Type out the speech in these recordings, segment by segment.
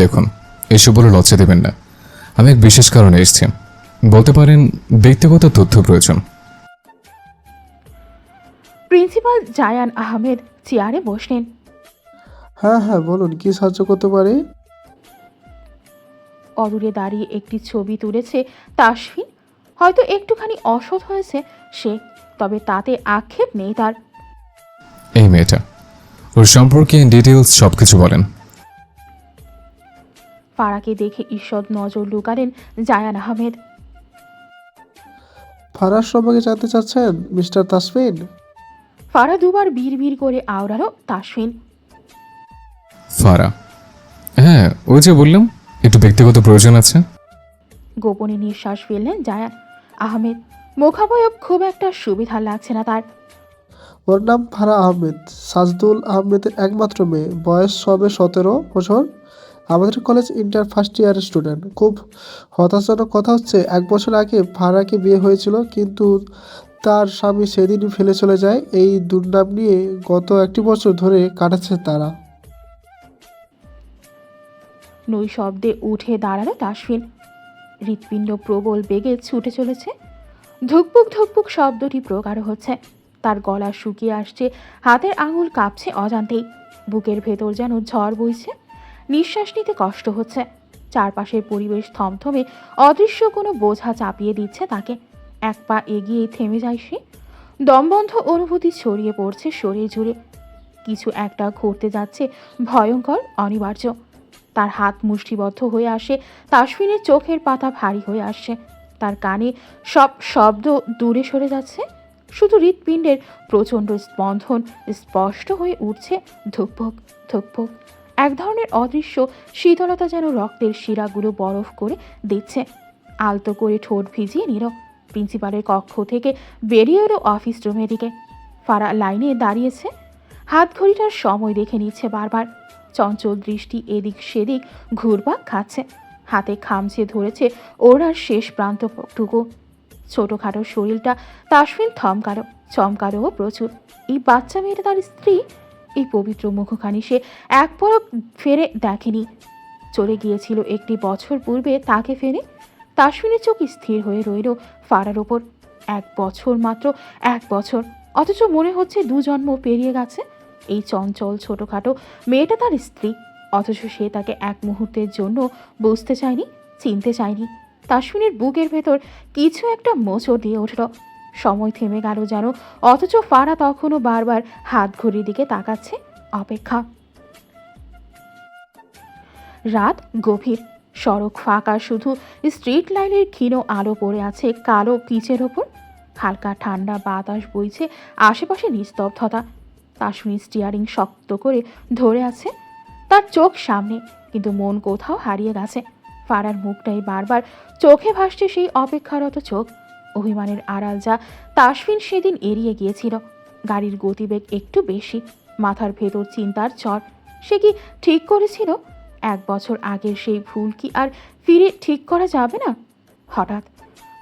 দেখুন, এসব বলে লজ্জা দেবেন না। আমি এক বিশেষ কারণে এসেছি, বলতে পারেন ব্যক্তিগত তথ্য প্রয়োজন। প্রিন্সিপাল জায়ান আহমেদ চেয়ারে বসলেন। হ্যাঁ হ্যাঁ, বলুন কি সাহায্য করতে পারি? অদূরে দাঁড়িয়ে একটি ছবি তুলেছে তাসফিন। হয়তো একটুখানি অসৎ হয়েছে সে, তবে তাতে আক্ষেপ নেই তার। এই মেয়েটা, ওর সম্পর্কে ডিটেলস সবকিছু বলেন। ফারাকে দেখে ঈষৎ নজর লুকালেন জায়ান আহমেদ। ফারাজ সম্পর্কে জানতে চাচ্ছেন মিস্টার তাসফিন? ফারা দুবার বিড় করে আওড়ালো তাসফিন। ফারা? হ্যাঁ, ওই যে বললাম একটু ব্যক্তিগত প্রয়োজন আছে। গোপনে নিঃশ্বাস ফেললেন জায়ান আহমেদ। মুখাবয়ব খুব একটা সুবিধা লাগছে না তার। ওর নাম ফারা আহমেদ, সাজদুল আহমেদের একমাত্র মেয়ে, বয়স সবে 17 বছর, আমাদের কলেজ ইন্টার ফার্স্ট ইয়ারের স্টুডেন্ট। খুব হতাশাজনক কথা হচ্ছে, 1 বছর আগে ফারাকে বিয়ে হয়েছিল, কিন্তু তার স্বামী সেদিনই ফেলে চলে যায়। এই দুর্নাম নিয়ে গত 1 বছর ধরে কাটাচ্ছে তারা। নৈশব্দে উঠে দাঁড়ালো তাসফিন। হৃৎপিণ্ড প্রবল বেগে ছুটে চলেছে। ধুকপুক ধুকপুক শব্দটি প্রগাঢ় হচ্ছে। তার গলা শুকিয়ে আসছে, হাতের আঙুল কাঁপছে অজান্তেই। বুকের ভেতর যেন ঝড় বইছে। নিঃশ্বাস নিতে কষ্ট হচ্ছে। চারপাশের পরিবেশ থমথমে, অদৃশ্য কোনো বোঝা চাপিয়ে দিচ্ছে তাকে। এক পা এগিয়েই থেমে যায় সে। দমবন্ধ অনুভূতি ছড়িয়ে পড়ছে শরীর জুড়ে। কিছু একটা ঘটতে যাচ্ছে, ভয়ঙ্কর, অনিবার্য। তার হাত মুষ্টিবদ্ধ হয়ে আসে, তাসফিনের চোখের পাতা ভারী হয়ে আসছে। তার কানে সব শব্দ দূরে সরে যাচ্ছে। শুধু হৃৎপিণ্ডের প্রচণ্ড স্পন্দন স্পষ্ট হয়ে উঠছে, ধুকপুক ধুকপুক। এক ধরনের অদৃশ্য শীতলতা যেন রক্তের শিরাগুলো বরফ করে দিচ্ছে। আলতো করে ঠোঁট ভিজিয়ে নিল। প্রিন্সিপালের কক্ষ থেকে বেরিয়ে এলো অফিস রুমের দিকে। ফারা লাইনে দাঁড়িয়েছে, হাত ঘড়িটার সময় দেখে নিচ্ছে বারবার। চঞ্চল দৃষ্টি এদিক সেদিক ঘুরপাক খাচ্ছে। হাতে খামচে ধরেছে ওড়ার শেষ প্রান্তটুকু। ছোটোখাটো শরীরটা তাসফিন থমকালো, চমকালো প্রচুর। এই বাচ্চা মেয়েটা তার স্ত্রী? এই পবিত্র মুখখানি সে এক পলক ফেরে দেখেনি। চলে গিয়েছিল 1 বছর পূর্বে তাকে ফেরে। তাসফিনের চোখ স্থির হয়ে রইল ফারার ওপর। 1 বছর, মাত্র 1 বছর, অথচ মনে হচ্ছে 2 জন্ম পেরিয়ে গেছে। এই চঞ্চল ছোটোখাটো মেয়েটা তার স্ত্রী, অথচ সে তাকে এক মুহূর্তের জন্য বুঝতে চায়নি, চিনতে চায়নি। তাসফিনের বুকের ভেতর কিছু একটা মোচড় দিয়ে উঠল। সময় থেমে গেল যেন, অথচ ফারা তখনও বারবার হাত ঘড়ির দিকে তাকাচ্ছে। অপেক্ষা। রাত গভীর, সড়ক ফাঁকা, শুধু স্ট্রিট লাইটের ক্ষীণ আলো পড়ে আছে কালো পিচের ওপর। হালকা ঠান্ডা বাতাস বইছে, আশেপাশে নিস্তব্ধতা। তাসফিন স্টিয়ারিং শক্ত করে ধরে আছে, তার চোখ সামনে, কিন্তু মন কোথাও হারিয়ে গেছে। ফারার মুখটাই বারবার চোখে ভাসছে, সেই অপেক্ষারত চোখ। অভিমানের আড়াল যা তাসফিন সেদিন এড়িয়ে গিয়েছিল। গাড়ির গতিবেগ একটু বেশি, মাথার ভেতর চিন্তার চর। সে কি ঠিক করেছিল? 1 বছর আগের সেই ভুল কি আর ফিরে ঠিক করা যাবে না? হঠাৎ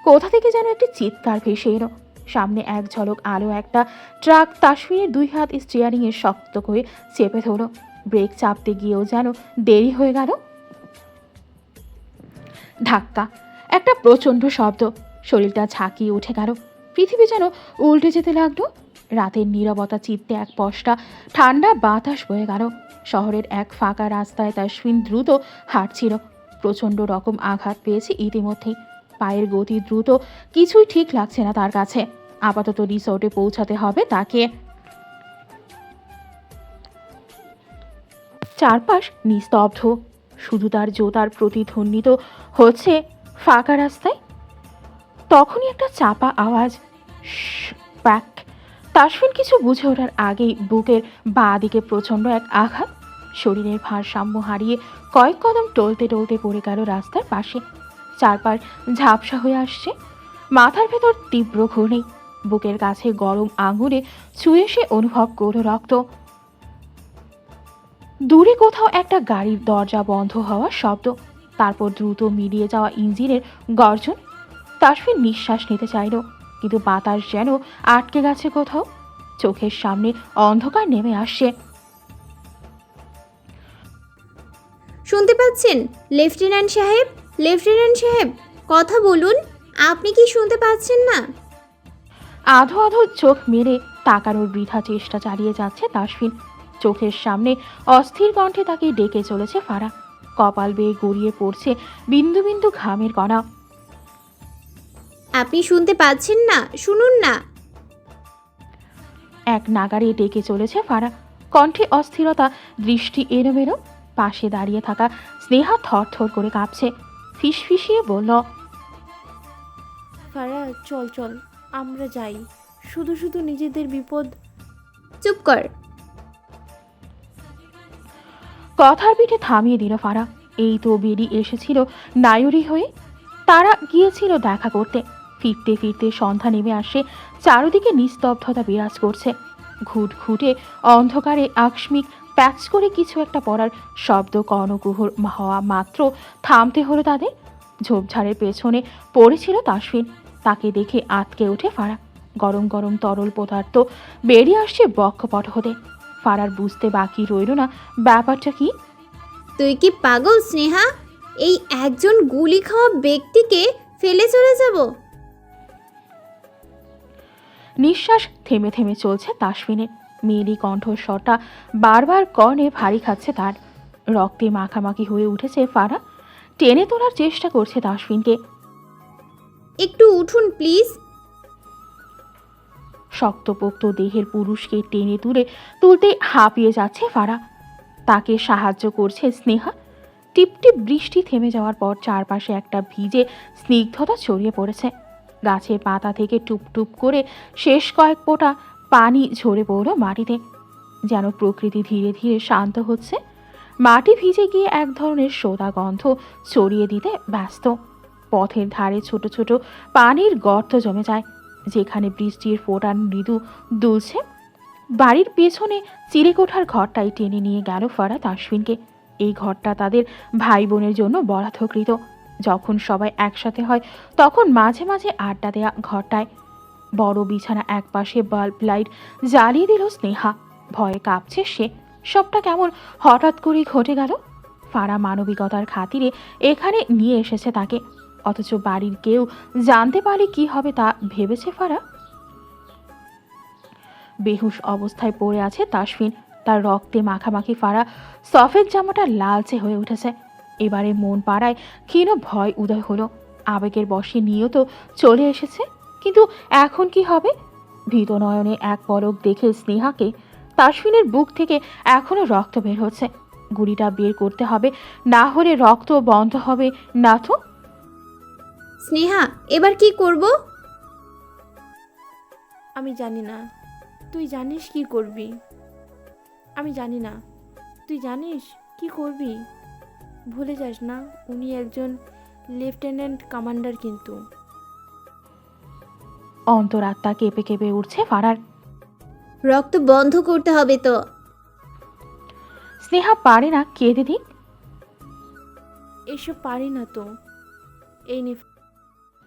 কোথা থেকে যেন একটি চিৎকার ভেসে এলো। সামনে এক ঝলক আলো একটা ট্রাক তাসফিনের 2 হাত স্টিয়ারিংয়ে শক্ত করে চেপে ধরল। ব্রেক চাপতে গিয়েও যেন দেরি হয়ে গেল। ধাক্কা, একটা প্রচণ্ড শব্দ। শরীরটা ঝাঁকিয়ে উঠে গেল। পৃথিবী যেন উল্টে যেতে লাগলো। রাতের নীরবতা চিত্তে এক পশটা ঠান্ডা বাতাস বয়ে গেল। শহরের এক ফাঁকা রাস্তায় তাসফিন দ্রুত হাঁটছিল। প্রচণ্ড রকম আঘাত পেয়েছে ইতিমধ্যেই। পায়ের গতি দ্রুত, কিছুই ঠিক লাগছে না তার কাছে। আপাতত রিসোর্টে পৌঁছাতে হবে তাকে। চারপাশ নিস্তব্ধ, শুধু তার জোতার প্রতিধ্বনিত হচ্ছে ফাঁকা রাস্তায়। তখনই একটা চাপা আওয়াজ, প্যাক। তাসফিন কিছু বুঝে ওঠার আগেই বুকের বাঁ দিকে প্রচণ্ড এক আঘাত। শরীরের ভারসাম্য হারিয়ে কয়েক কদম টলতে টলতে পড়ে গেল রাস্তার পাশে। চারপাশ ঝাপসা হয়ে আসছে। মাথার ভেতর তীব্র ঘূর্ণি। বুকের কাছে গরম আঙুলে ছুঁয়ে সে অনুভব করল রক্ত। দূরে কোথাও একটা গাড়ির দরজা বন্ধ হওয়ার শব্দ, তারপর দ্রুত মিলিয়ে যাওয়া ইঞ্জিনের গর্জন। তাসফিন নিঃশ্বাস নিতে চাইল, কিন্তু বাতাস যেন আটকে গেছে কোথাও। চোখের সামনে অন্ধকার নেমে আসছে। শুনতে পাচ্ছ পাচ্ছেন? লেফটেন্যান্ট সাহেব, লেফটেন্যান্ট সাহেব, কথা বলুন। আপনি কি শুনতে পাচ্ছেন না? আধো আধো চোখ মেরে তাকানোর বৃথা চেষ্টা চালিয়ে যাচ্ছে তাসফিন। চোখের সামনে অস্থির কণ্ঠে তাকে ডেকে চলেছে ফারা। কপাল বেয়ে গড়িয়ে পড়ছে বিন্দু বিন্দু ঘামের কণা। আপনি শুনতে পাচ্ছেন না? শুনুন না। এক নাগারে ডেকে চলেছে ফারা, কণ্ঠে অস্থিরতা, দৃষ্টি এলোমেলো। পাশে দাঁড়িয়ে থাকা স্নেহা থরথর করে কাঁপছে, ফিসফিসিয়ে বলল, ফারা, চল চল, আমরা যাই। শুধু শুধু নিজেদের বিপদ। চুপ কর। কথার পিঠে থামিয়ে দিল ফারা। এই তো বেরিয়ে এসেছিল নায়রি হয়ে, তারা গিয়েছিল দেখা করতে। ফিরতে ফিরতে সন্ধ্যা নেমে আসে, চারদিকে নিস্তব্ধতা বিরাজ করছে। ঘুটঘুটে অন্ধকারে আকস্মিক প্যাচ করে কিছু একটা পড়ার শব্দ কর্ণকুহর হওয়া মাত্র থামতে হলো তাদের। ঝোপঝাড়ের পেছনে পড়েছিল তাসফিন। তাকে দেখে আটকে ওঠে ফারা। গরম গরম তরল পদার্থ বেরিয়ে আসছে বক্ষপট হতে। ফারার বুঝতে বাকি রইল না ব্যাপারটা কি। তুই কি পাগল স্নেহা? এই একজন গুলি খাওয়া ব্যক্তিকে ফেলে চলে যাব? নিঃশ্বাস থেমে থেমে চলছে তাসফিনের। মেয়েলি কণ্ঠস্বরটা বারবার কর্ণে ভারী খাচ্ছে তার। রক্তে মাখামাখি হয়ে উঠেছে ফারা। টেনে তোলার চেষ্টা করছে তাসফিনকে। একটু উঠুন প্লিজ। শক্তপোক্ত দেহের পুরুষকে টেনে তুলতে হাঁপিয়ে যাচ্ছে ফারা। তাকে সাহায্য করছে স্নেহা। টিপটিপ বৃষ্টি থেমে যাওয়ার পর চারপাশে একটা ভিজে স্নিগ্ধতা ছড়িয়ে পড়েছে। গাছের পাতা থেকে টুপটুপ করে শেষ কয়েক ফোঁটা পানি ঝরে পড়ল মাটিতে, যেন প্রকৃতি ধীরে ধীরে শান্ত হচ্ছে। মাটি ভিজে গিয়ে এক ধরনের সোদা গন্ধ ছড়িয়ে দিতে ব্যস্ত। পথের ধারে ছোট ছোট পানির গর্ত জমে যায়, যেখানে বৃষ্টির ফোঁটা মৃদু দুলছে। বাড়ির পেছনে চিলেকোঠার ঘরটাই টেনে নিয়ে গেল ফারা তাসফিনকে। এই ঘরটা তাদের ভাই বোনের জন্য বরাদ্দকৃত। যখন সবাই একসাথে হয় তখন মাঝে মাঝে আড্ডা দেয়া ঘরটায়। বড় বিছানা একপাশে বাল্ব লাইট জ্বালিয়ে দিল স্নেহা। ভয়ে কাঁপছে সে। সবটা কেমন হঠাৎ করেই ঘটে গেল। ফারা মানবিকতার খাতিরে এখানে নিয়ে এসেছে তাকে, অথচ বাড়ির কেউ জানতে পারলে কি হবে তা ভেবেছে ফারা। বেহুশ অবস্থায় পড়ে আছে তাসফিন। তার রক্তে মাখামাখি ফারা সফেদ জামাটা লালচে হয়ে উঠেছে। এবারে মন পাড়ায় ক্ষীণ ভয় উদয় হলো। আবেগের বশে নিয়ত চলে এসেছে, কিন্তু এখন কি হবে? ভীত নয়নে এক পলক দেখে স্নেহাকে। তাসফিনের বুক থেকে এখনো রক্ত বের হচ্ছে। গুড়িটা বের করতে হবে, না হলে রক্ত বন্ধ হবে না তো। স্নেহা, এবার কি করব? আমি জানি না। তুই জানিস কি করবি? আমি জানি না। তুই জানিস কি করবি? ভুলে যাস না, উনি একজন লেফটেন্যান্ট কমান্ডার কিন্তু। অন্তরাত্মা কেঁপে কেঁপে উঠছে ফারার। রক্ত বন্ধ করতে হবে তো। স্নেহা পারে না কেঁদে দিক। এসব পারি না তো। এই নে।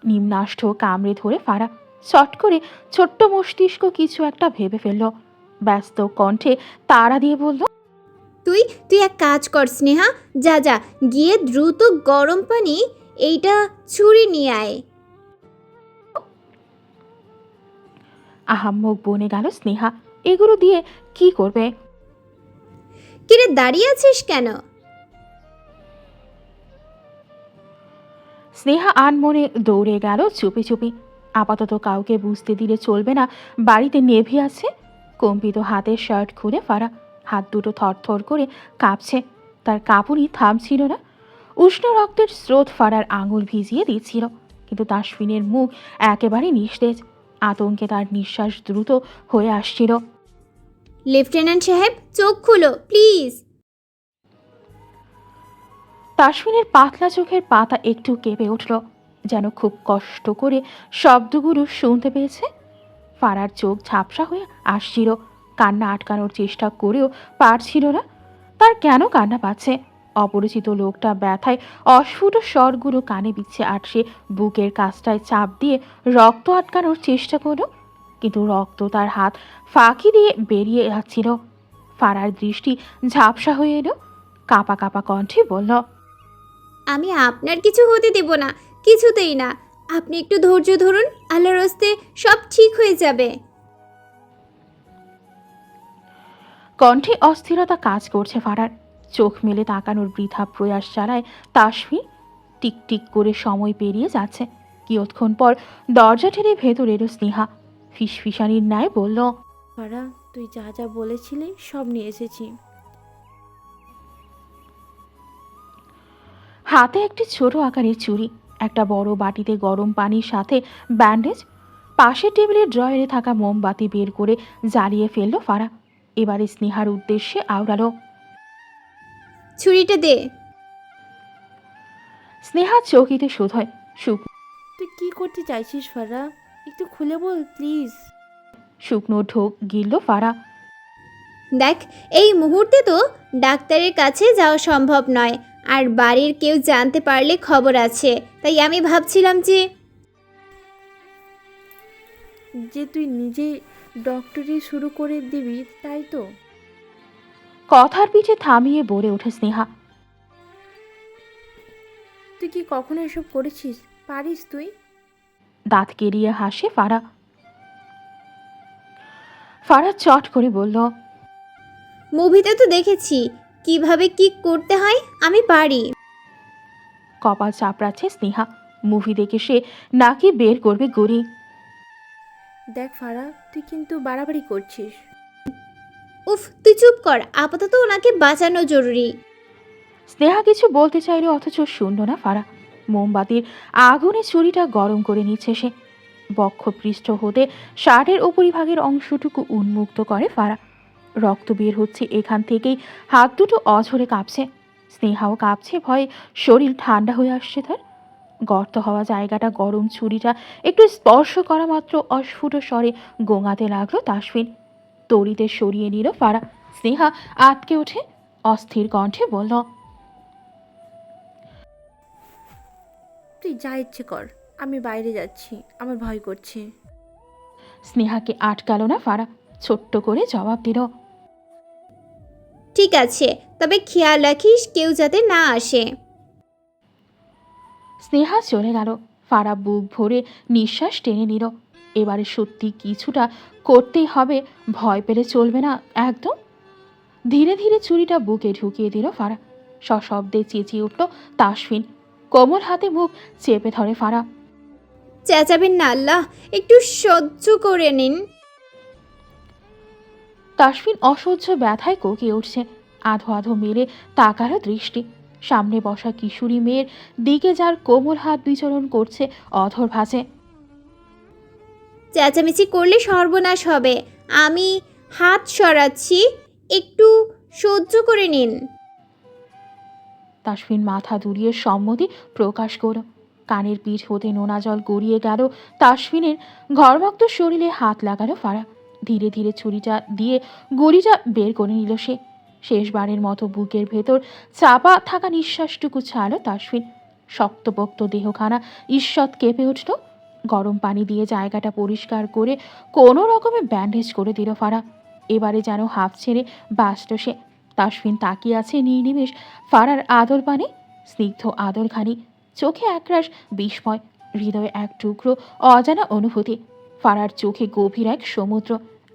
নিম্নাষ্ঠ কামড়ে ধরে ফারা চট করে ছোট্ট মস্তিষ্ক কিছু একটা ভেবে ফেলল। ব্যস্ত কণ্ঠে তাড়া দিয়ে বলল, তুই তুই এক কাজ কর স্নেহা, যা যা গিয়ে দ্রুত গরম পানি এইটা ছুরি নিয়ে আয়। আহাম্মক বনে গেল স্নেহা। এগুলো দিয়ে কি করবে? কিরে দাঁড়িয়ে আছিস কেন? স্নেহা আনমনে দৌড়ে গেল চুপি চুপি। আপাতত কাউকে বুঝতে দিলে চলবে না বাড়িতে নেভি আছে। কম্পিত হাতের শার্ট খুলে ফারা। হাত দুটো থরথর করে কাঁপছে। তার কাঁপুনি থামছিল না। উষ্ণ রক্তের স্রোত ফারার আঙুল ভিজিয়ে দিচ্ছিল, কিন্তু তাসফিনের মুখ একেবারে নিস্তেজ। আতঙ্কে তার নিঃশ্বাস দ্রুত হয়ে আসছিল। লেফটেন্যান্ট সাহেব, চোখ খুলো প্লিজ। তাসফিনের পাতলা চোখের পাতা একটু কেঁপে উঠল, যেন খুব কষ্ট করে শব্দগুলো শুনতে পেয়েছে। ফারার চোখ ঝাপসা হয়ে আসছিল। কান্না আটকানোর চেষ্টা করেও পারছিল না। তার কেন কান্না পাচ্ছে? অপরিচিত লোকটা ব্যথায় অস্ফুট স্বরগুলো কানে বিচ্ছে আটসে বুকের কাছটায় চাপ দিয়ে রক্ত আটকানোর চেষ্টা করল, কিন্তু রক্ত তার হাত ফাঁকি দিয়ে বেরিয়ে যাচ্ছিল। ফারার দৃষ্টি ঝাপসা হয়ে এলো। কাঁপা কাঁপা কণ্ঠে বলল, আমি আপনার কিছু হতে দেব না, কিছুতেই না। আপনি একটু ধৈর্য ধরুন, আল্লাহর হস্তে সব ঠিক হয়ে যাবে। কণ্ঠে অস্থিরতা কাজ করছে ফারার। চোখ মেলে তাকানোর বৃথা প্রয়াস চালায় তাসফি। টিকটিক করে সময় পেরিয়ে যাচ্ছে। কিয়ৎক্ষণ পর দরজা ঠেলে ভেতর এলো স্নেহা। ফিসফিসানির ন্যায় বলল, ফারা, তুই যা যা বলেছিলি সব নিয়ে এসেছি। হাতে একটি ছোট আকারের চুড়ি, একটা বড় বাটিতে গরম পানির সাথে ব্যান্ডেজ। পাশের টেবিলের ড্রয়ারে থাকা মোমবাতি বের করে জ্বালিয়ে ফেলল ফারা। এবারে স্নেহার উদ্দেশ্যে আওড়ালো, ছুরিটা দে। স্নেহা চকিতে শোধয়। তুই কি করতে চাইছিস ফারা? একটু খুলে বল প্লিজ। শুকনো ঢোক গিলল ফারা। দেখ, এই মুহূর্তে তো ডাক্তারের কাছে যাওয়া সম্ভব নয়, আর বাড়ির কেউ জানতে পারলে খবর আছে। তাই আমি ভাবছিলাম যে তুই নিজে ডক্টরি শুরু করে দিবি, তাই তো? কথার পিঠে থামিয়ে বলে ওঠে স্নেহা। তুই কি কখনো এসব করেছিস? পারিস তুই? দাঁত কেরিয়ে হাসে ফারা। ফারা চট করে বলল, মুভিতে তো দেখেছি কিভাবে কি করতে হয়, আমি পারি। কপাল চাপড়াচ্ছে স্নেহা। মুভি দেখে সে নাকি বের করবে গড়ি। দেখ ফারা, তুই কিন্তু বাড়াবাড়ি করছিস। উফ, তুই চুপ কর, আপাতত ওনাকে বাঁচানো জরুরি। স্নেহা কিছু বলতে চাইল, অথচ শুনল না ফারা। মোমবাতির আগুনে চুরিটা গরম করে নিচ্ছে সে। বক্ষপৃষ্ঠ হতে শার্টের উপরিভাগের অংশটুকু উন্মুক্ত করে ফারা। রক্ত বের হচ্ছে এখান থেকেই। হাত দুটো অঝরে কাঁপছে। স্নেহাও কাঁপছে ভয়ে। শরীর ঠান্ডা হয়ে আসছে তার। গর্ত হওয়া জায়গাটা গরম ছুরিটা একটু স্পর্শ করা মাত্র অস্ফুট স্বরে গোঙাতে লাগলো তাসফিন। তড়িতে সরিয়ে নিল ফারা। স্নেহা আটকে ওঠে, অস্থির কণ্ঠে বলল, তুই যা ইচ্ছে কর, আমি বাইরে যাচ্ছি, আমার ভয় করছে। স্নেহাকে আটকালো না ফারা। ছোট্ট করে জবাব দিল, ঠিক আছে, তবে খেয়াল রাখিস কেউ যাতে না আসে। স্নেহা চলে গেল। ফারা বুক ভরে নিঃশ্বাস টেনে নিল। এবারে সত্যি কিছুটা করতেই হবে, ভয় পেলে চলবে না একদম। ধীরে ধীরে ছুরিটা বুকে ঢুকিয়ে দিল ফারা। সশব্দে চেঁচিয়ে উঠল তাসফিন। কোমল হাতে মুখ চেপে ধরে ফারা। চেঁচাবেন না আল্লাহ, একটু সহ্য করে নিন। তাসফিন অসহ্য ব্যথায় কোকিয়ে উঠছে। আধো আধো মেলে তাকালো দৃষ্টি। সামনে বসা কিশোরী মেয়ের দিকে, যার কোমল হাত বিচরণ করছে অধর ভাঁজে। চেঁচামেচি করলে সর্বনাশ হবে। আমি হাত সরাচ্ছি, একটু সহ্য করে নিন। তাসফিন মাথা দুলিয়ে সম্মতি প্রকাশ করল। কানের পিঠ হতে নোনা জল গড়িয়ে গেল তাসফিনের। ঘরমক্ত শরীরে হাত লাগালো ফারা। ধীরে ধীরে ছুরিটা দিয়ে গড়িটা বের করে নিল সে। শেষবারের মতো বুকের ভেতর চাপা থাকা নিঃশ্বাসটুকু ছাড়ল তাসফিন। শক্তপোক্ত দেহখানা ঈষৎ কেঁপে উঠল। গরম পানি দিয়ে জায়গাটা পরিষ্কার করে কোনো রকমে ব্যান্ডেজ করে দিল ফারা। এবারে যেন হাফ ছেড়ে বাঁচল সে। তাসফিন তাকিয়ে আছে নির্নিমেষ ফারার আদর পানে। স্নিগ্ধ আদরখানি, চোখে একরাশ বিস্ময়, হৃদয়ে এক টুকরো অজানা অনুভূতি। ফারার চোখে গভীর এক সমুদ্র,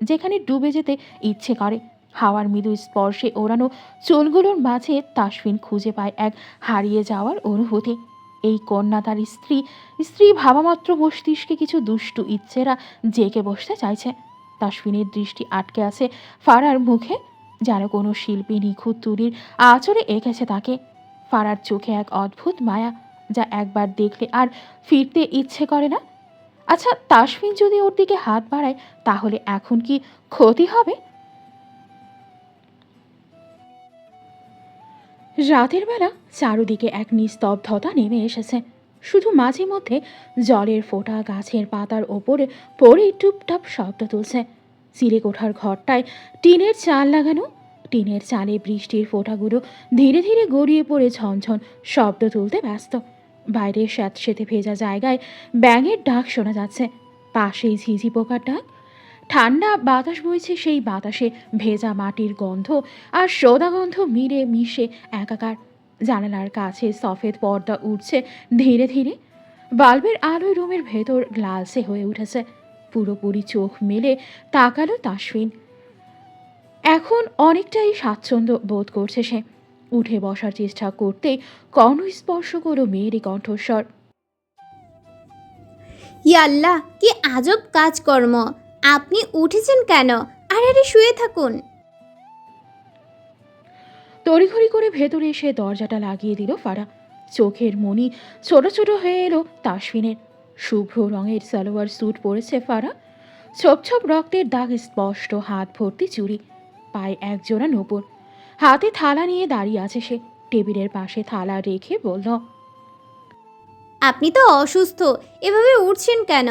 যেখানে ডুবে যেতে ইচ্ছে করে। হাওয়ার মৃদু স্পর্শে ওড়ানো চুলগুলোর মাঝে তাসফিন খুঁজে পায় এক হারিয়ে যাওয়ার অনুভূতি। এই কন্যা তার স্ত্রী ভাবামাত্র মস্তিষ্কে কিছু দুষ্টু ইচ্ছেরা জেগে বসতে চাইছে। তাসফিনের দৃষ্টি আটকে আছে ফারার মুখে, যেন কোনো শিল্পী নিখুঁত তুলির আঁচড়ে এঁকেছে তাকে। ফারার চোখে এক অদ্ভুত মায়া, যা একবার দেখলে আর ফিরতে ইচ্ছে করে না। আচ্ছা, তাসফিন যদি ওর দিকে হাত বাড়ায়, তাহলে এখন কি ক্ষতি হবে? রাতের বেলা চারদিকে এক নিস্তব্ধতা নেমে এসেছে। শুধু মাঝে মধ্যে জলের ফোঁটা গাছের পাতার ওপরে পড়ে টুপটাপ শব্দ তুলছে। চিড়ে কোঠার ঘরটায় টিনের চাল লাগানো। টিনের চালে বৃষ্টির ফোঁটাগুলো ধীরে ধীরে গড়িয়ে পড়ে ঝনঝন শব্দ তুলতে ব্যস্ত। বাইরে স্যাঁতসেঁতে ভেজা জায়গায় ব্যাঙের ডাক শোনা যাচ্ছে। পাশেই ঝিঝি পোকার ডাক। ঠান্ডা বাতাস বইছে, সেই বাতাসে ভেজা মাটির গন্ধ আর সোদা গন্ধ মিলে মিশে একাকার। জানালার কাছে সফেদ পর্দা উঠছে ধীরে ধীরে। বাল্বের আলোয় রুমের ভেতর গ্লাসে হয়ে উঠেছে। পুরোপুরি চোখ মেলে তাকালো তাসফিন। এখন অনেকটাই স্বাচ্ছন্দ্য বোধ করছে সে। উঠে বসার চেষ্টা করতেই কর্ণ স্পর্শ করল মেয়েরই কণ্ঠস্বর। ইয়াল্লাহ, কি আজব কাজকর্ম! আপনি উঠেছেন কেন? আরে শুয়ে থাকুন। তড়িঘড়ি করে ভেতরে এসে দরজাটা লাগিয়ে দিল ফারা। চোখের মনি ছোট ছোট হয়ে এলো তাসফিনের। শুভ্র রঙের সালোয়ার স্যুট পরেছে ফারা। ছোপ ছোপ রক্তের দাগ স্পষ্ট, হাত ভর্তি চুড়ি, পায়ে একজোড়া নূপুর। হাতে থালা নিয়ে দাঁড়িয়ে আছে সে। টেবিলের পাশে থালা রেখে বলল, আপনি তো অসুস্থ, এভাবে উঠছেন কেন?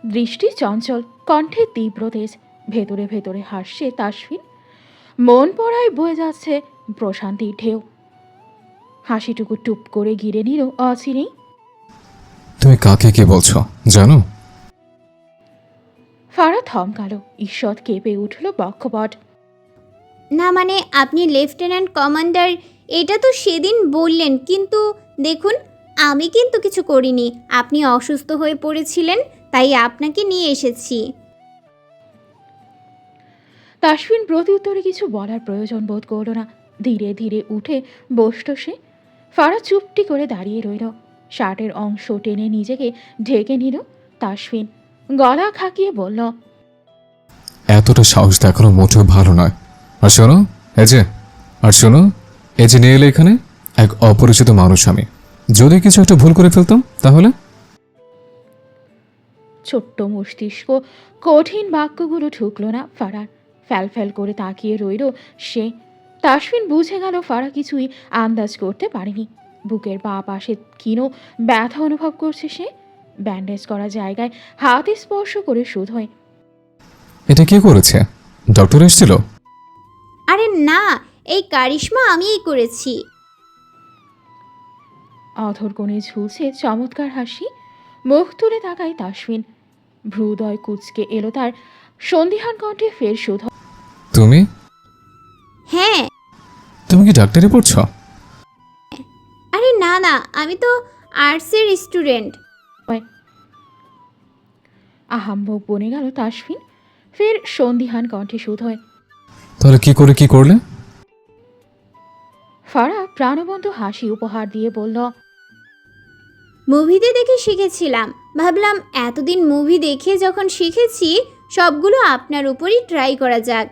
দৃষ্টি চঞ্চল, কণ্ঠে তীব্র তেজ। ভেতরে ভেতরে হাসছে তাসফিন। মন পড়ায় বয়ে যাচ্ছে প্রশান্তির ঢেউ। হাসিটুকু টুপ করে ঘিরে নিল অচিরেই। তুমি কাকে কি বলছো জানো? ফারা থমকালো। ঈষৎ কেঁপে উঠল বক্ষপট। না মানে আপনি লেফটেন্যান্ট কমান্ডার, এটা তো সেদিন বললেন, কিন্তু দেখুন আমি কিন্তু কিছু করিনি। আপনি অসুস্থ হয়ে পড়েছিলেন, তাই আপনাকে নিয়ে এসেছি। তাসফিন প্রত্যুত্তরে কিছু বলার প্রয়োজন বোধ করল না। ধীরে ধীরে উঠে বসল সে। ফারা চুপটি করে দাঁড়িয়ে রইল। শার্টের অংশ টেনে নিজেকে ঢেকে নিল তাসফিন। গলা খাকিয়ে বলল, এতটা সাহস দেখানো মোটেও ভালো নয়। আর শোনো এই যে নিয়ে এলে এখানে এক অপরিচিত মানুষ আমি। যদি কিছু একটা ভুল করে ফেলতাম তাহলে? ছোট্ট মস্তিষ্ক কঠিন বাক্যগুলো ঢুকল না ফারার। ফ্যাল ফ্যাল করে তাকিয়ে রইল সে। তাসফিন বুঝে গেল ফারা কিছুই আন্দাজ করতে পারেনি। বুকের বাঁ পাশে ক্ষীণ ব্যথা অনুভব করছে সে। ব্যান্ডেজ করা জায়গায় হাতে স্পর্শ করে শুধোয়। এটা কে করেছে? ডক্টর এসেছিল? আরে না, এই কারিশমা আমিই করেছি। অধর কোণে ঝুলছে চমৎকার হাসি। মুখ তুলে তাকায় তাসফিন। ভ্রুদয় কুচকে এলো তার। সন্দিহান কণ্ঠে ফের শুধ, তুমি হ্যাঁ। তুমি কি ডাক্তারি পড়ছ? আরে না না, আমি তো আর্টসের স্টুডেন্ট। আহাম্মক বনে গেল তাসফিন। ফের সন্দিহান কণ্ঠে শুধোয়। তাহলে কি করলে? ফারা প্রাণবন্ত হাসি উপহার দিয়ে বলল, মুভিতে দেখে শিখেছিলাম। ভাবলাম এতদিন মুভি দেখে যখন শিখেছি, সবগুলো আপনার উপরই ট্রাই করা যাক।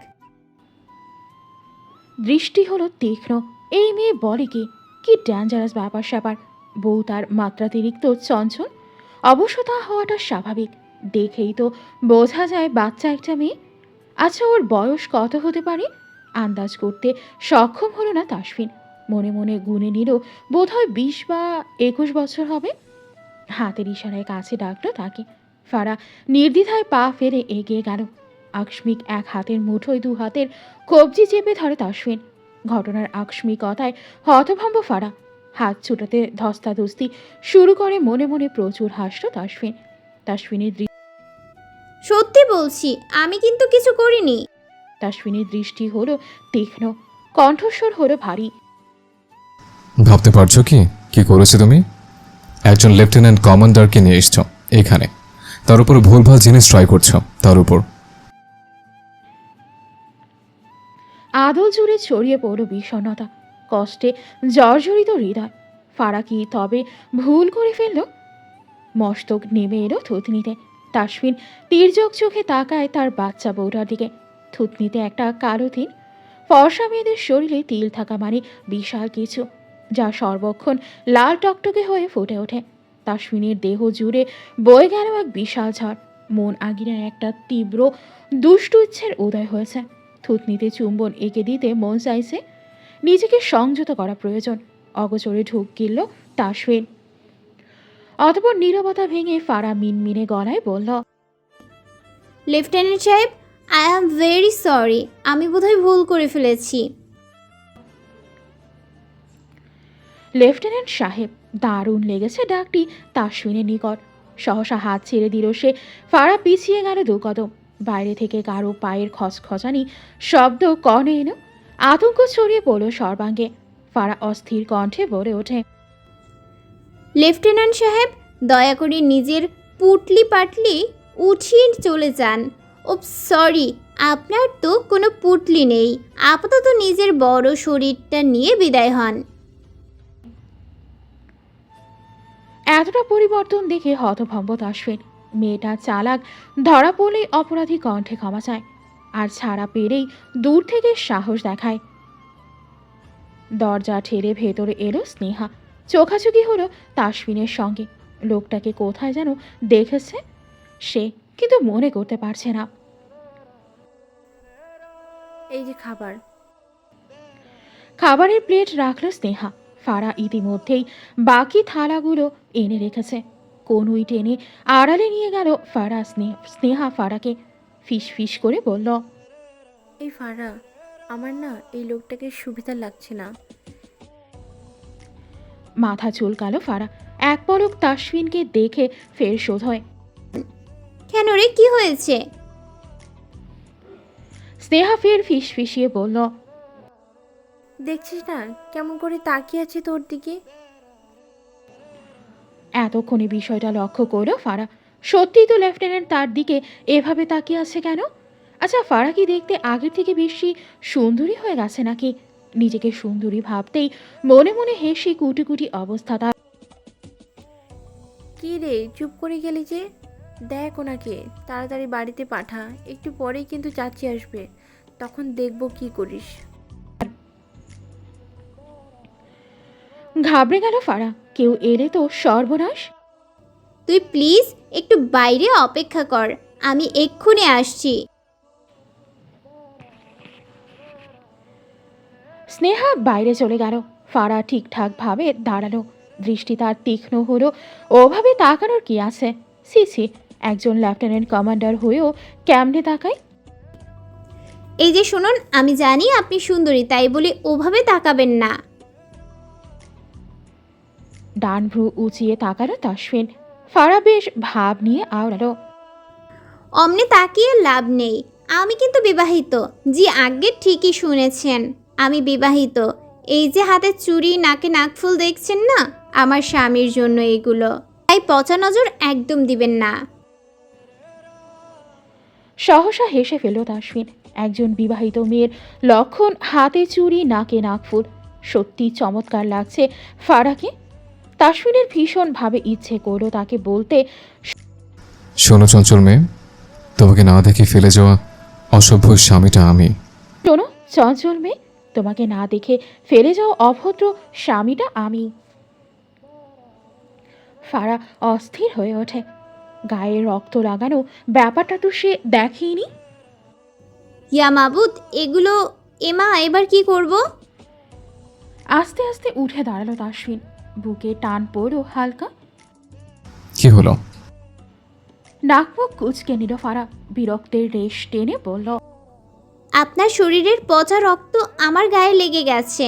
দৃষ্টি হলো তীক্ষ্ণ। এই মেয়ে বলে কি ডেঞ্জারাস ব্যাপার স্যাপার। বউ তার মাত্রাতিরিক্ত চঞ্চল। অবশ্য তা হওয়াটা স্বাভাবিক। দেখেই তো বোঝা যায় বাচ্চা একটা মেয়ে। আচ্ছা, ওর বয়স কত হতে পারে? আন্দাজ করতে সক্ষম হলো না তাসফিন। মনে মনে গুনে নিল বোধহয় 20 বা 21 বছর হবে। হাতের ইশারায় কাছে ডাকলো তাকে। ফারা নির্দ্বিধায় পা ফেলে এগিয়ে গেল। আকস্মিক এক হাতের মুঠোয় দু হাতের কবজি চেপে ধরে তাসফিন। ঘটনার আকস্মিকতায় হতভম্ব ফারা। হাত ছুটাতে ধস্তাধস্তি শুরু করে। মনে মনে প্রচুর হাসল তাসফিন। তাসফিনের সত্যি বলছি, আমি কিন্তু কিছু করিনি। তাসফিনের দৃষ্টি হলো তীক্ষ্ণ, কণ্ঠস্বর হলো ভারী। ভাবতে পারছো কি করেছো তুমি? একজন লেফটেন্যান্ট কমান্ডারকে নিয়ে এসছো এখানে, তার উপর ভুলভাল জিনিস ট্রাই করছো। তার উপর আদল জুড়ে ছড়িয়ে পড়ল বিষণ্ণতা, কষ্টে জর্জরিত হৃদয়। ফারা কি তবে ভুল করে ফেলল? মস্তক নেমে এলো থুতনিতে। তাসফিন তীর্যক চোখে তাকায় তার বাচ্চা বউটার দিকে। থুতনিতে একটা কালো তিল। ফর্সা মেয়েদের শরীরে তিল থাকা মানে বিশাল কিছু, যা সর্বক্ষণ লাল টকটকে হয়ে ফুটে ওঠে। তাসফিনের দেহ জুড়ে বয়ে গেল এক বিশাল ঝড়। মন আগিনায় একটা তীব্র দুষ্টু ইচ্ছের উদয় হয়েছে। থুতনিতে চুম্বন এঁকে দিতে মন চাইছে। নিজেকে সংযত করা প্রয়োজন। অগোচরে ঢুক গিলল তাসফিন। অতঃপর নীরবতা ভেঙে ফারা মিনমিনে গলায় বলল, লেফটেন্যান্ট সাহেব, আই অ্যাম ভেরি সরি। আমি বোধহয় ভুল করে ফেলেছি। লেফটেন্যান্ট সাহেব। দারুণ লেগেছে ডাকটি তাসফিনের নিকট। সহসা হাত ছেড়ে দিল সে। ফারা পিছিয়ে গেল দু কদম। বাইরে থেকে কারো পায়ের খচখচানি শব্দ কনে এলো। আতঙ্ক ছড়িয়ে পড়ল সর্বাঙ্গে। ফারা অস্থির কণ্ঠে বলে ওঠে। লেফটেন্যান্ট সাহেব, দয়া করে নিজের পুটলি পাটলি উঠিয়ে চলে যান। ও সরি, আপনার তো কোনো পুটলি নেই। আপাতত নিজের বড় শরীরটা নিয়ে বিদায় হন। এতটা পরিবর্তন দেখে হতভম্ব তাসফিন। মেয়েটা চালাক, ধরা পড়লেই অপরাধী কণ্ঠে ক্ষমা চায়, আর ছাড়া পেরেই দূর থেকে সাহস দেখায়। দরজা ঠেলে ভেতরে এলো স্নেহা। চোখাচোখি হলো তাসফিনের সঙ্গে। লোকটাকে কোথায় যেন দেখেছে সে, কিন্তু মনে করতে পারছে না। এই যে খাবার। খাবারের প্লেট রাখল স্নেহা। ফারা ইতিমধ্যেই বাকি থালাগুলো এনে রেখেছে। কনুই টেনে আড়ালে নিয়ে গেল ফারা। স্নেহা ফারাকে ফিস ফিস করে বলল, এই ফারা, আমার না এই লোকটাকে সুবিধা লাগছে না। মাথা চুলকালো ফারা। এক পলক তাসফিনকে দেখে ফের শোধ হয়। কেন রে, কি হয়েছে? স্নেহা ফের ফিস ফিসিয়ে বলল, দেখছিস না কেমন করে তাকিয়ে আছে তোর দিকে? এতক্ষণে বিষয়টা লক্ষ্য করলো ফারা। সত্যিই তো লেফটেন্যান্ট তার দিকে এভাবে তাকিয়ে আছে কেন? আচ্ছা, ফারা কি দেখতে আগের থেকে বেশি সুন্দরী হয়ে গেছে নাকি? নিজেকে সুন্দরী ভাবতেই মনে মনে হেসে কুটি কুটি অবস্থা তার। কি রে, চুপ করে গেলি যে? দেখ ওনাকে তাড়াতাড়ি বাড়িতে পাঠা, একটু পরেই কিন্তু চাচি আসবে, তখন দেখবো কি করিস। ঘাবড়ে গেল ফারা। কেউ এলে তো সর্বনাশ। তুই প্লিজ একটু বাইরে অপেক্ষা কর, আমি এক্ষুনি আসছি। স্নেহা বাইরে চলে গেল। ফারা ঠিকঠাক ভাবে দাঁড়ালো। দৃষ্টি তার তীক্ষ্ণ হলো। ওভাবে তাকানোর কি আছে? ছি ছি, একজন লেফটেন্যান্ট কমান্ডার হয়েও কেমনে তাকায়? এই যে শুনুন, আমি জানি আপনি সুন্দরী, তাই বলে ওভাবে তাকাবেন না। ডান ভ্রু উঁচিয়ে তাকালো তাসফিন। ফারা বেশ ভাব নিয়ে আওড়ালো, অমনি তাকিয়ে লাভ নেই। আমি কিন্তু বিবাহিত। জি আগে ঠিকই শুনেছেন, আমি বিবাহিত। এই যে হাতে চুড়ি, নাকে নাকফুল দেখছেন না, আমার স্বামীর জন্য এগুলো। তাই পচা নজর একদম দিবেন না। সহসা হেসে ফেলল তাসফিন। একজন বিবাহিত মেয়ের লক্ষণ হাতে চুড়ি, নাকে নাকফুল। সত্যি চমৎকার লাগছে ফারাকে। তাসফিনের ভীষণভাবে ইচ্ছে করলো তাকে বলতে, শোনো চঞ্চল মেয়ে, তোমাকে না দেখে ফেলে যাওয়া অসভ্য স্বামীটা আমি। শোনো চঞ্চল মেয়ে, তোমাকে না দেখে ফেলে যাও অভদ্র স্বামীটা আমি। ফারা অস্থির হয়ে ওঠে। গায়ে রক্ত লাগানো ব্যাপারটা তো সে দেখেনি। ইয়া মাবুদ, এগুলো এমা এবার কি করব? আস্তে আস্তে উঠে দাঁড়ালো তাসফিন। বুকে টান পড়ো হালকা। কি হলো? নাক মুখ কুচকে নিল ফারা। বিরক্তের রেশ টেনে বলল, আপনার শরীরের পচা রক্ত আমার গায়ে লেগে গেছে।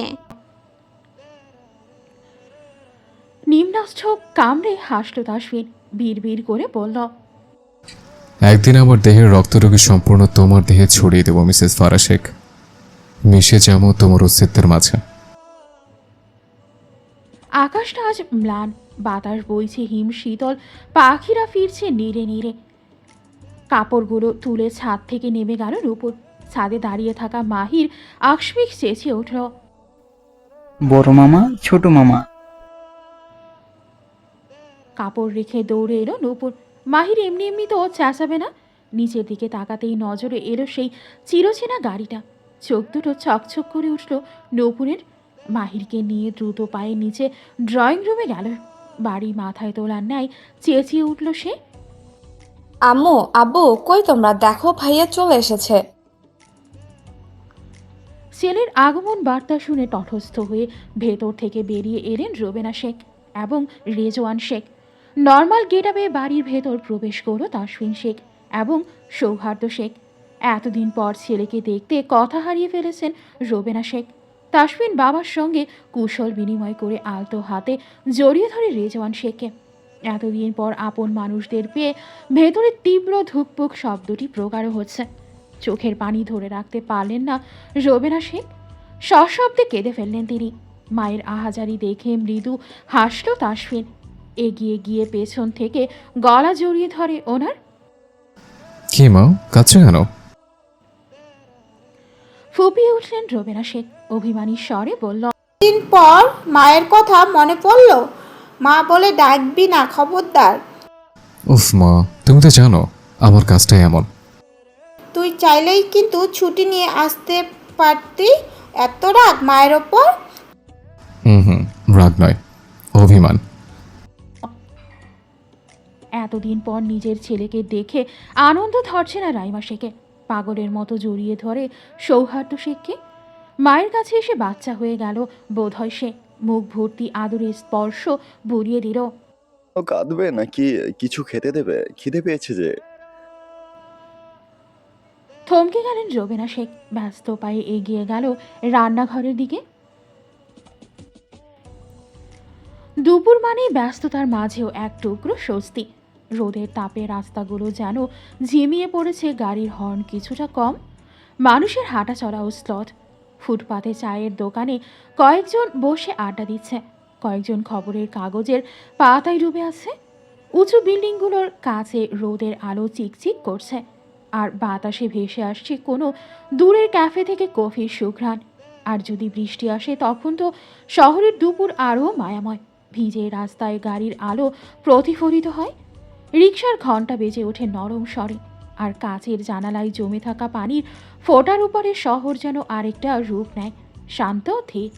নিম্নাস্থ কামড়ে হাসল তাসফিন। বিড় করে বলল, একদিন আমার দেহের রক্তটুকু সম্পূর্ণ তোমার দেহে ছড়িয়ে দেবো মিসেস ফারা শেখ, মিশে যাবো তোমার অস্তিত্বের মাঝে। আকাশটা আজ ম্লান। বাতাস বইছে হিম শীতল। পাখিরা ফিরছে নীড়ে নীড়ে। কাপড়গুলো তুলে ছাদ থেকে নেমে গেল রূপুর। ছাদে দাঁড়িয়ে থাকা মাহির আকস্মিক চেঁচিয়ে উঠল, বড় মামা, ছোট মামা। কাপড় রেখে দৌড়ে এলো নূপুর। মাহির এমনি এমনি তো চেঁচাবে না। নিচের দিকে তাকাতেই নজরে এলো সেই চিরচেনা গাড়িটা। চোখ দুটো ছকছক করে উঠল নূপুরের। মাহিরকে নিয়ে দ্রুত পায়ে নিচে ড্রয়িং রুমে গেল। বাড়ি মাথায় তোলার ন্যায় চেঁচিয়ে উঠল সে, আম্মু, আব্বু, কই তোমরা? দেখো ভাইয়া চলে এসেছে। ছেলের আগমন বার্তা শুনে তটস্থ হয়ে ভেতর থেকে বেরিয়ে এলেন রোবেনা শেখ এবং রেজওয়ান শেখ। নর্মাল গেটআপে বাড়ির ভেতর প্রবেশ করল তাসফিন শেখ এবং সৌহার্দ্য শেখ। এতদিন পর ছেলেকে দেখতে কথা হারিয়ে ফেলেছেন রোবেনা শেখ। তাসফিন বাবার সঙ্গে কুশল বিনিময় করে আলতো হাতে জড়িয়ে ধরে রেজওয়ান শেখকে। এতদিন পর আপন মানুষদের পেয়ে ভেতরে তীব্র ধুকপুক শব্দটি প্রগাঢ় হচ্ছে। চোখের পানি ধরে রাখতে পারলেন না রোবেনা শেখ। সশব্দে কেঁদে ফেললেন তিনি। মায়ের আহাজারি দেখে মৃদু হাসল তাসফিন। এগিয়ে গিয়ে পেছন থেকে গলা জড়িয়ে ধরে ওনার। কি মা, কাঁদছো কেন? ফুপিয়ে উঠলেন রোবেনা শেখ। অভিমানী স্বরে বলল, দিন পর মায়ের কথা মনে পড়লো। মা বলে ডাকবি না, খবরদার। উফ মা, তুমি তো জানো আমার কাজটাই এমন। তুই চাইলেই কিন্তু ছুটি নিয়ে আসতে পারতি। এত রাগ মায়ের ওপর? হুম, রাগ নয়, অভিমান। এতদিন পর নিজের ছেলেকে দেখে আনন্দ ধরছে না রাইমা শেখে। পাগলের মতো জড়িয়ে ধরে সৌহার্দ্য শেখকে। মায়ের কাছে এসে বাচ্চা হয়ে গেল বোধহয় সে। মুখ ভর্তি আদরের স্পর্শ বুড়িয়ে দিল। ও কাঁদবে নাকি কিছু খেতে দেবে? খিদে পেয়েছে যে। থমকে গেলেন রোবেনা শেখ। ব্যস্ত পায়ে এগিয়ে গেল রান্নাঘরের দিকে। দুপুর মানেই ব্যস্ততার মাঝেও এক টুকরো স্বস্তি। রোদের তাপে রাস্তাগুলো যেন ঝিমিয়ে পড়েছে, গাড়ির হর্ন কিছুটা কম, মানুষের হাঁটা চলাও স্লথ। ফুটপাতে চায়ের দোকানে কয়েকজন বসে আড্ডা দিচ্ছে, কয়েকজন খবরের কাগজের পাতায় ডুবে আছে। উঁচু বিল্ডিংগুলোর কাছে রোদের আলো চিকচিক করছে, আর বাতাসে ভেসে আসছে কোনো দূরের ক্যাফে থেকে কফির সুঘ্রাণ। আর যদি বৃষ্টি আসে তখন তো শহরের দুপুর আরও মায়াময়। ভিজে রাস্তায় গাড়ির আলো প্রতিফলিত হয়, রিকশার ঘণ্টা বেজে ওঠে নরম স্বরে, আর কাচের জানালায় জমে থাকা পানির ফোঁটার উপরে শহর যেন আরেকটা রূপ নেয়, শান্ত ধীর।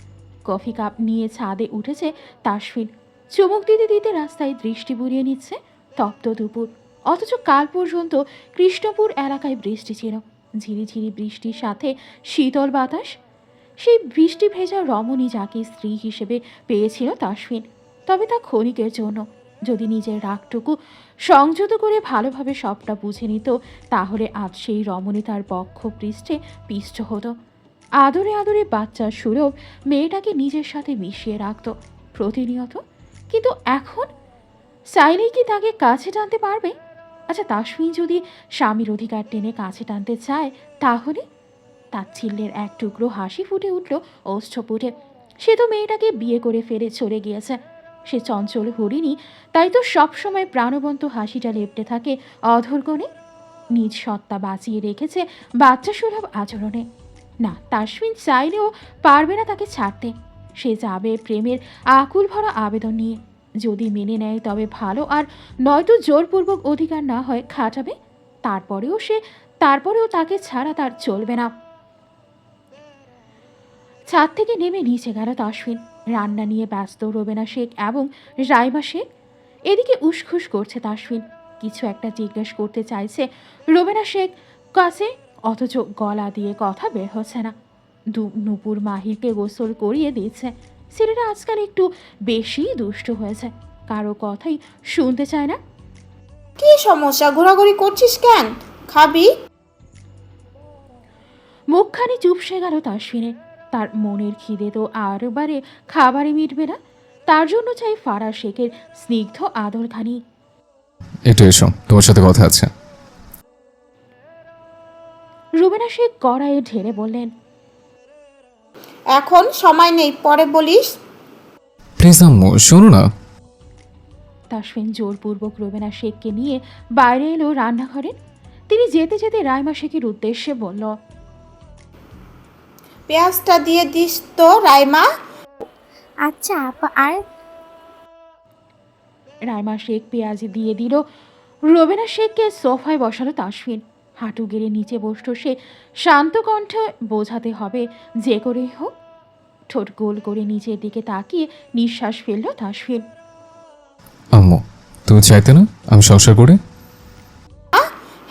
কফি কাপ নিয়ে ছাদে উঠেছে তাসফিন। চুমুক দিতে দিতে রাস্তায় দৃষ্টি বুলিয়ে নিচ্ছে। তপ্ত দুপুর, অথচ কাল পর্যন্ত কৃষ্ণপুর এলাকায় বৃষ্টি ছিল। ঝিরিঝিরি বৃষ্টির সাথে শীতল বাতাস। সেই বৃষ্টি ভেজা রমণী যাকে স্ত্রী হিসেবে পেয়েছিল তাসফিন, তবে তা ক্ষণিকের জন্য। যদি নিজের রাগটুকু সংযত করে ভালোভাবে সবটা বুঝে নিত, তাহলে আজ সেই রমণী তার বক্ষ পৃষ্ঠে পিষ্ট হতো। আদরে আদরে বাচ্চার সুলভ মেয়েটাকে নিজের সাথে মিশিয়ে রাখত প্রতিনিয়ত। কিন্তু এখন চাইলেই কি তাকে কাছে টানতে পারবে? আচ্ছা, তাসফিন যদি স্বামীর অধিকার টেনে কাছে টানতে চায়, তাহলে তাচ্ছিল্যের এক টুকরো হাসি ফুটে উঠল ওষ্ঠপুটে। সে তো মেয়েটাকে বিয়ে করে ফেলে চলে গিয়েছে। সে চঞ্চল হরিণী, তাই তো সবসময় প্রাণবন্ত হাসিটা লেপ্টে থাকে অধরগণে। নিজ সত্তা বাঁচিয়ে রেখেছে বাচ্চা সুলভ আচরণে। না, তাসফিন চাইলেও পারবে না তাকে ছাড়তে। সে যাবে প্রেমের আকুল ভরা আবেদন নিয়ে। যদি মেনে নেয় তবে ভালো, আর নয়তো জোরপূর্বক অধিকার না হয় খাটাবে। তারপরেও তাকে ছাড়া তার চলবে না। ছাদ থেকে নেমে নিচে গেল তাসফিন। রান্না নিয়ে ব্যস্ত রোবেনা শেখ এবং রাইমা শেখ। এদিকে উসখুস করছে তাসফিন, কিছু একটা জিজ্ঞেস করতে চাইছে রোবেনা শেখ কাছে, অথচ গলা দিয়ে কথা বের হচ্ছে না। নূপুর মাহিরকে গোসল করিয়ে দিচ্ছে। ছেলেটা আজকাল একটু বেশি দুষ্ট হয়েছে, কারো কথাই শুনতে চায় না। কি সমস্যা, ঘোরাঘুরি করছিস কেন? খাবি? মুখখানি চুপসে গেল তাসফিনের। তার মনের খিদে তো আরবারে খাবারে মিটবে না। তার জন্য চাই ফারাজ শেখের স্নিগ্ধ আদরখানি। একটু এসো, তোমার সাথে কথা আছে। রুবেনা শেখ কড়াইয়ে ঢেলে বললেন, এখন সময় নেই, পরে বলিস। প্লিজ আম্মু, শোনো না। তাসফিন জোরপূর্বক রুবেনা শেখকে নিয়ে বাইরে এলো রান্নাঘরে। তিনি যেতে যেতে রাইমা শেখের উদ্দেশ্যে বলল, পেঁয়াজটা দিয়ে দিস তো রাইমা। আচ্ছা আপা। আর রাইমা শেখ পেঁয়াজ দিয়ে দিল। রুবেনা শেখকে সোফায় বসালো তাসফিন। হাঁটু গেড়ে নিচে বসল সে। শান্ত কণ্ঠে বোঝাতে হবে যে করেই হোক। ঠোঁট গোল করে নিচের দিকে তাকিয়ে নিঃশ্বাস ফেলল তাসফিন। আম্মু, তুমি চাইতে না আমি সংসার করে?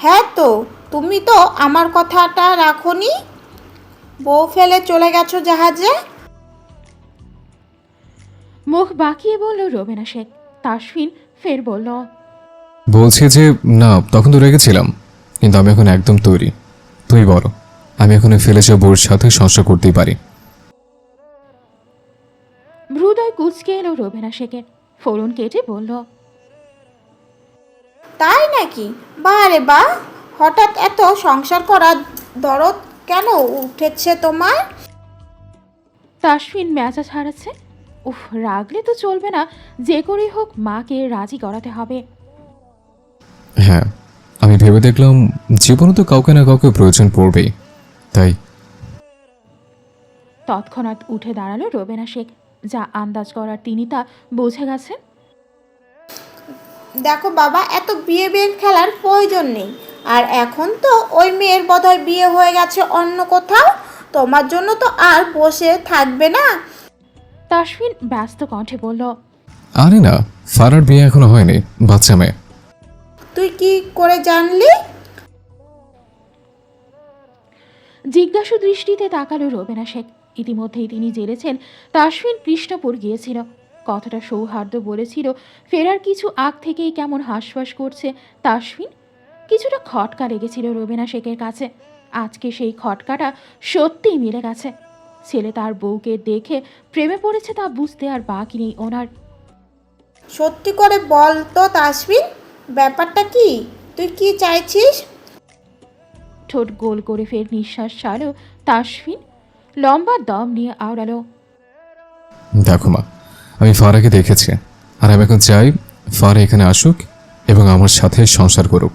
হ্যাঁ তো, তুমি তো আমার কথাটা রাখোনি। বউ ফেলে চলে গেছো জাহাজে। মুখ বাঁকিয়ে বলল রুবেনা শেখ। তাসফিন ফের বলল, বলছি যে না, তখন তো রেগেছিলাম, কিন্তু আমি এখন একদম তৈরি। তুই বলো, আমি এখন ফেলেছে বউর সাথে সংসার করতেই পারি। ভ্রুদয় কুচকে এলো রুবেনা শেখের। ফোড়ন কেটে বলল, তাই নাকি? বারে বা, হঠাৎ এত সংসার করার দরদ কেন উঠেছে তোমার? তাসফিন মেজাজ হারাচ্ছে। উফ, রাগলে তো চলবে না, যে করেই হোক মাকে রাজি করাতে হবে। হ্যাঁ, আমি ভেবে দেখলাম জীবনে তো কাউকে না কাউকে প্রয়োজন পড়বেই, তাই। তৎক্ষণাৎ উঠে দাঁড়ালো রোবেনা শেখ। যা আন্দাজ করার তিনি তা বুঝে গেছেন। দেখো বাবা, এত বিয়ে বিয়ে খেলার প্রয়োজন নেই। আর এখন তো ওই মেয়ের বোধহয় বিয়ে হয়ে গেছে অন্য কোথাও, তোমার জন্য তো আর বসে থাকবে না। তাসফিন ব্যস্ত কণ্ঠে বলল, আরে না, ফারার বিয়ে এখনো হয়নি, বাচ্চা মেয়ে। তুই কি করে জানলি? জিজ্ঞাসু দৃষ্টিতে তাকালো রোবেনা শেখ। ইতিমধ্যেই তিনি জেনেছেন তাসফিন কৃষ্ণপুর গিয়েছিল। কতটা সৌহার্দ্য বলেছিল, ফেরার কিছু আগ থেকেই কেমন হাঁসফাঁস করছে তাসফিন। কিছুটা খটকা লেগেছিল রোবেনা শেখের কাছে। আজকে সেই খটকাটা সত্যিই মিলে গেছে। ছেলে তার বউকে দেখে প্রেমে পড়েছে তা বুঝতে আর বাকি নেই ওনার। সত্যি করে বল তো তাসফিন, ব্যাপারটা কি? তুই কি চাইছিস? ঠোঁট গোল করে ফের নিঃশ্বাস ছাড়লো তাসফিন। লম্বা দম নিয়ে আওড়ালো, দেখো মা, আমি ফারাকে দেখেছি, আর আমি এখন চাই ফারা এখানে আসুক এবং আমার সাথে সংসার করুক।